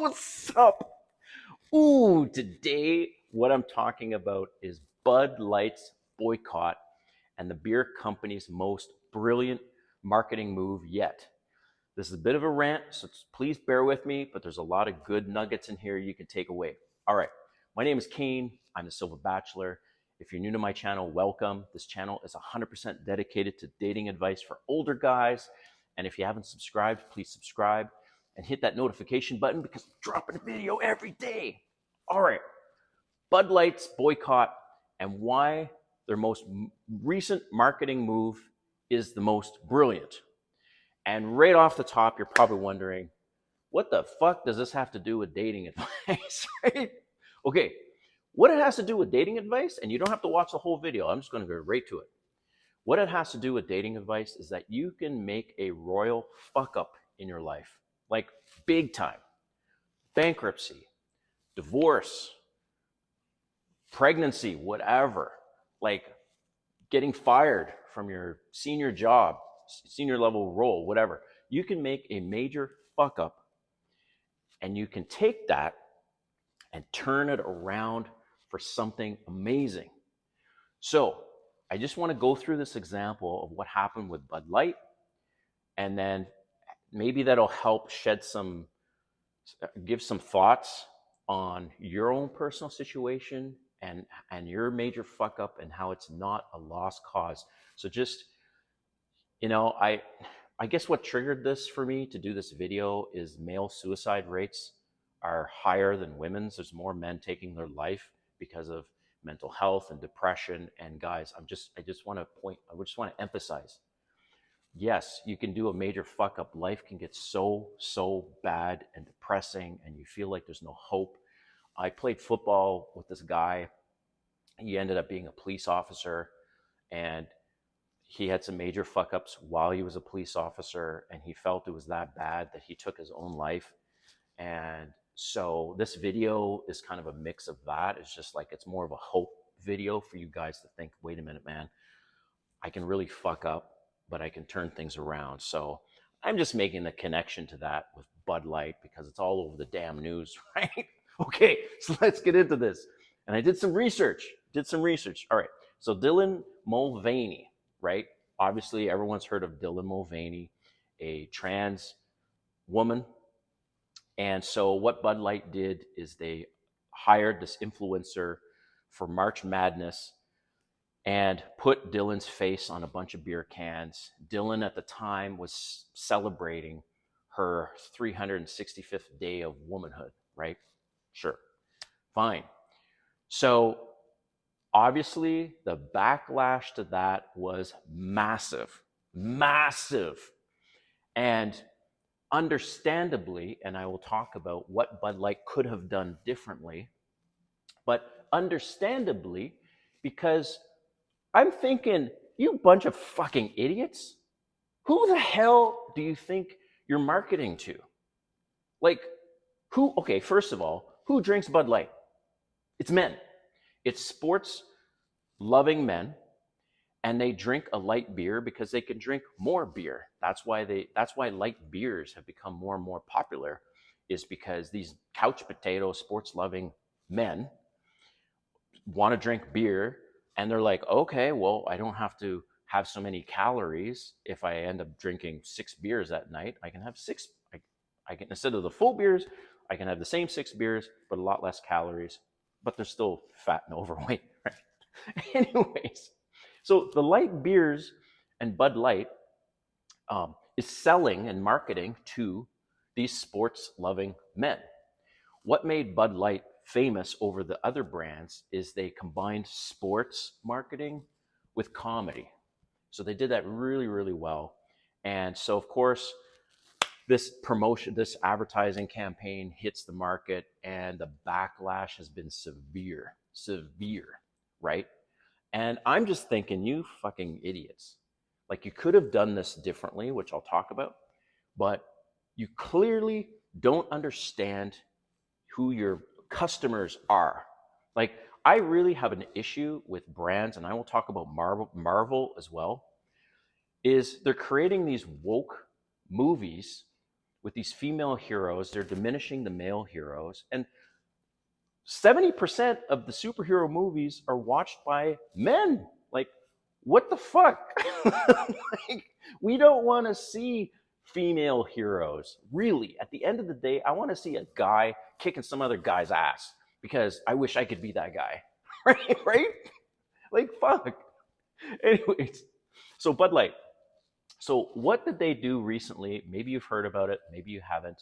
What's up? Ooh, today what I'm talking about is Bud Light's boycott and the beer company's most brilliant marketing move yet. This is a bit of a rant, so please bear with me, but there's a lot of good nuggets in here you can take away. All right, my name is Kane. I'm the Silver Bachelor. If you're new to my channel, welcome. This channel is 100% dedicated to dating advice for older guys. And if you haven't subscribed, please subscribe and hit that notification button because I'm dropping a video every day. All right, Bud Light's boycott and why their most recent marketing move is the most brilliant. And right off the top, you're probably wondering, what the fuck does this have to do with dating advice, right? Okay, what it has to do with dating advice, and you don't have to watch the whole video, I'm just gonna go right to it. What it has to do with dating advice is that you can make a royal fuck up in your life, like big time. Bankruptcy, divorce, pregnancy, whatever, like getting fired from your senior job, senior level role, whatever. You can make a major fuck up and you can take that and turn it around for something amazing. So I just want to go through this example of what happened with Bud Light, and then maybe that'll help give some thoughts on your own personal situation and your major fuck up and how it's not a lost cause. So just, I guess what triggered this for me to do this video is male suicide rates are higher than women's. There's more men taking their life because of mental health and depression. And guys, I just want to emphasize, yes, you can do a major fuck up. Life can get so bad and depressing and you feel like there's no hope. I played football with this guy. He ended up being a police officer, and he had some major fuck ups while he was a police officer, and he felt it was that bad that he took his own life. And so this video is kind of a mix of that. It's just like, it's more of a hope video for you guys to think, wait a minute, man, I can really fuck up, but I can turn things around. So I'm just making the connection to that with Bud Light because it's all over the damn news, right? Okay, so let's get into this. And I did some research. All right, so Dylan Mulvaney, right? Obviously, everyone's heard of Dylan Mulvaney, a trans woman. And so what Bud Light did is they hired this influencer for March Madness and put Dylan's face on a bunch of beer cans. Dylan at the time was celebrating her 365th day of womanhood, right? Sure, fine. So obviously the backlash to that was massive. And understandably, and I will talk about what Bud Light could have done differently, but understandably, because I'm thinking, you bunch of fucking idiots, who the hell do you think you're marketing to? Like, okay, first of all, who drinks Bud Light? It's men. It's sports loving men, and they drink a light beer because they can drink more beer. That's why light beers have become more and more popular, is because these couch potato sports loving men want to drink beer, and they're like, okay, well, I don't have to have so many calories. If I end up drinking 6 beers that night, I can have I can, instead of the full beers, I can have the same 6 beers, but a lot less calories, but they're still fat and overweight, right? Anyways, so the light beers and Bud Light is selling and marketing to these sports-loving men. What made Bud Light famous over the other brands is they combined sports marketing with comedy. So they did that really, really well. And so, of course, this advertising campaign hits the market, and the backlash has been severe, right? And I'm just thinking, you fucking idiots. Like, you could have done this differently, which I'll talk about, but you clearly don't understand who your customers are. Like, I really have an issue with brands, and I will talk about Marvel as well, is they're creating these woke movies with these female heroes. They're diminishing the male heroes. And 70% of the superhero movies are watched by men. Like, what the fuck? Like, we don't want to see female heroes. Really, at the end of the day, I want to see a guy kicking some other guy's ass because I wish I could be that guy. Right? Right? Like, fuck. Anyways, so Bud Light. So what did they do recently? Maybe you've heard about it, maybe you haven't.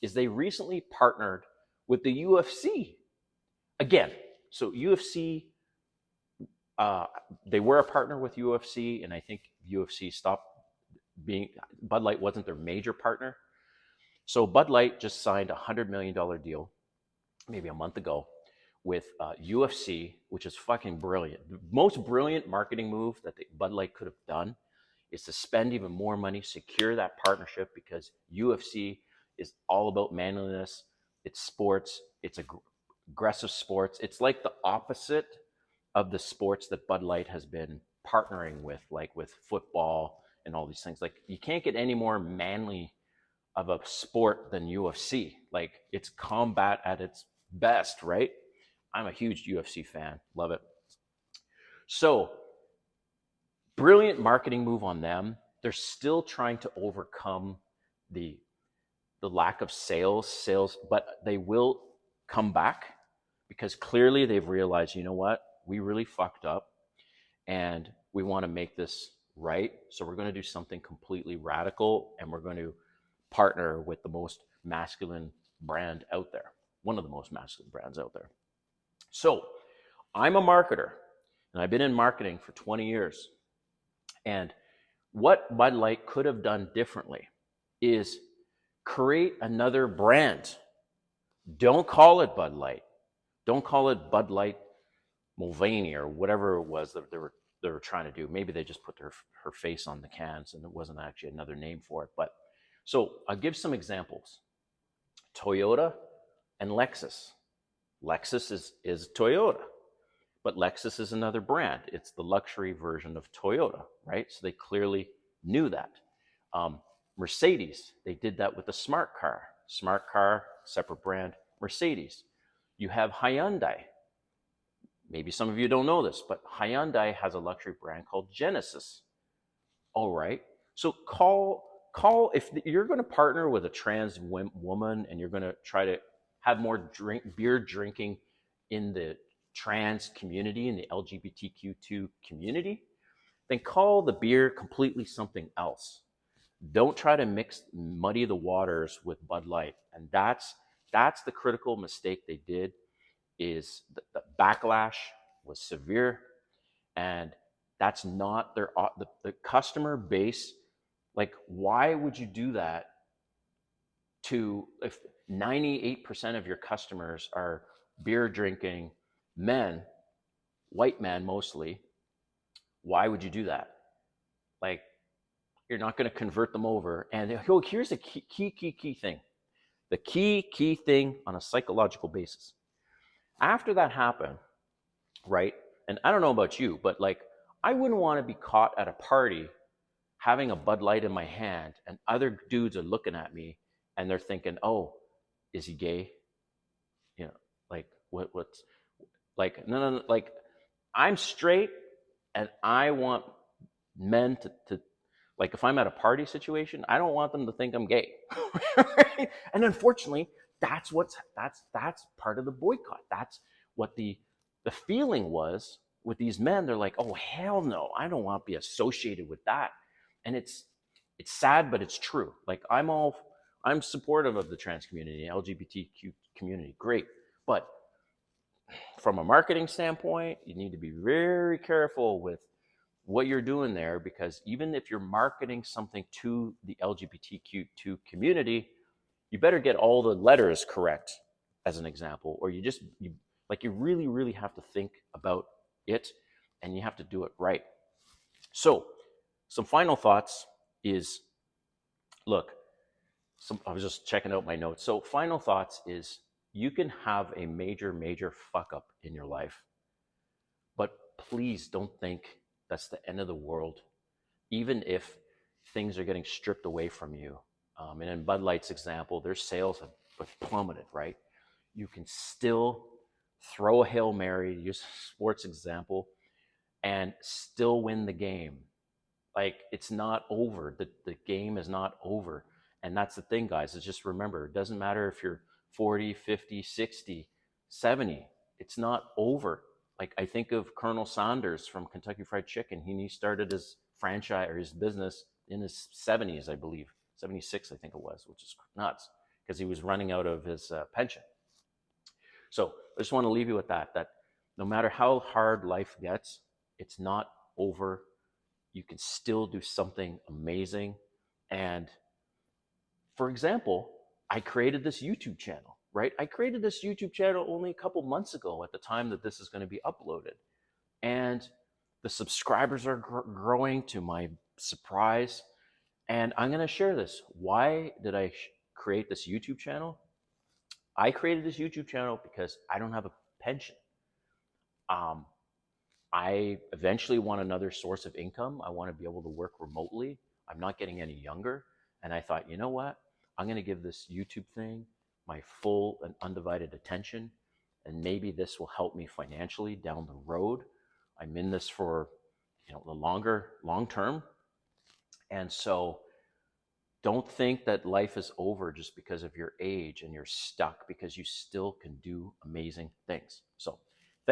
Is they recently partnered with the UFC again. So UFC, they were a partner with UFC, and I think UFC stopped being. Bud Light wasn't their major partner. So Bud Light just signed a $100 million deal, maybe a month ago, with UFC, which is fucking brilliant. The most brilliant marketing move that Bud Light could have done is to spend even more money, secure that partnership, because UFC is all about manliness. It's sports. It's aggressive sports. It's like the opposite of the sports that Bud Light has been partnering with, like with football and all these things. Like, you can't get any more manly of a sport than UFC. Like, it's combat at its best, right? I'm a huge UFC fan. Love it. So, brilliant marketing move on them. They're still trying to overcome the lack of sales, but they will come back because clearly they've realized, you know what, we really fucked up and we want to make this right. So we're going to do something completely radical, and we're going to partner with the most masculine brand out there, one of the most masculine brands out there. So I'm a marketer, and I've been in marketing for 20 years. And what Bud Light could have done differently is create another brand. Don't call it Bud Light. Don't call it Bud Light Mulvaney or whatever it was that they were trying to do. Maybe they just put her face on the cans and it wasn't actually another name for it. But so I'll give some examples. Toyota and Lexus. Lexus is Toyota, but Lexus is another brand. It's the luxury version of Toyota, right? So they clearly knew that. Mercedes, they did that with the smart car. Smart car, separate brand, Mercedes. You have Hyundai. Maybe some of you don't know this, but Hyundai has a luxury brand called Genesis. All right. So call if you're going to partner with a trans woman and you're going to try to have more beer drinking in the trans community, in the LGBTQ2 community, then call the beer completely something else. Don't try to muddy the waters with Bud Light. And that's the critical mistake they did. Is the backlash was severe, and that's not the customer base. Like, why would you do that if 98% of your customers are beer drinking men, white men mostly? Why would you do that? Like, you're not going to convert them over. And here's the key thing. The key thing on a psychological basis. After that happened, right? And I don't know about you, but like, I wouldn't want to be caught at a party having a Bud Light in my hand and other dudes are looking at me and they're thinking, oh, is he gay? You know, like what's like, no, like, I'm straight and I want men to like, if I'm at a party situation, I don't want them to think I'm gay. Right? And unfortunately, that's part of the boycott. That's what the feeling was with these men. They're like, oh, hell no, I don't want to be associated with that. And it's sad, but it's true. Like, I'm supportive of the trans community, LGBTQ community, great. But from a marketing standpoint, you need to be very careful with what you're doing there, because even if you're marketing something to the LGBTQ2 community, you better get all the letters correct, as an example, or you really, really have to think about it and you have to do it right. So some final thoughts is, look, I was just checking out my notes. So final thoughts is, you can have a major fuck up in your life, but please don't think that's the end of the world. Even if things are getting stripped away from you, And in Bud Light's example, their sales have plummeted, right? You can still throw a Hail Mary, use a sports example, and still win the game. Like, it's not over. The game is not over. And that's the thing, guys, is just remember, it doesn't matter if you're 40, 50, 60, 70. It's not over. Like, I think of Colonel Sanders from Kentucky Fried Chicken. He started his franchise or his business in his 70s, I believe. 76, I think it was, which is nuts because he was running out of his pension. So I just want to leave you with that no matter how hard life gets, it's not over. You can still do something amazing. And for example, I created this YouTube channel, right? I created this YouTube channel only a couple months ago at the time that this is going to be uploaded. And the subscribers are growing to my surprise. And I'm going to share this. Why did I create this YouTube channel? I created this YouTube channel because I don't have a pension. I eventually want another source of income. I want to be able to work remotely. I'm not getting any younger. And I thought, you know what? I'm going to give this YouTube thing my full and undivided attention. And maybe this will help me financially down the road. I'm in this for, the long term. And so don't think that life is over just because of your age and you're stuck, because you still can do amazing things. So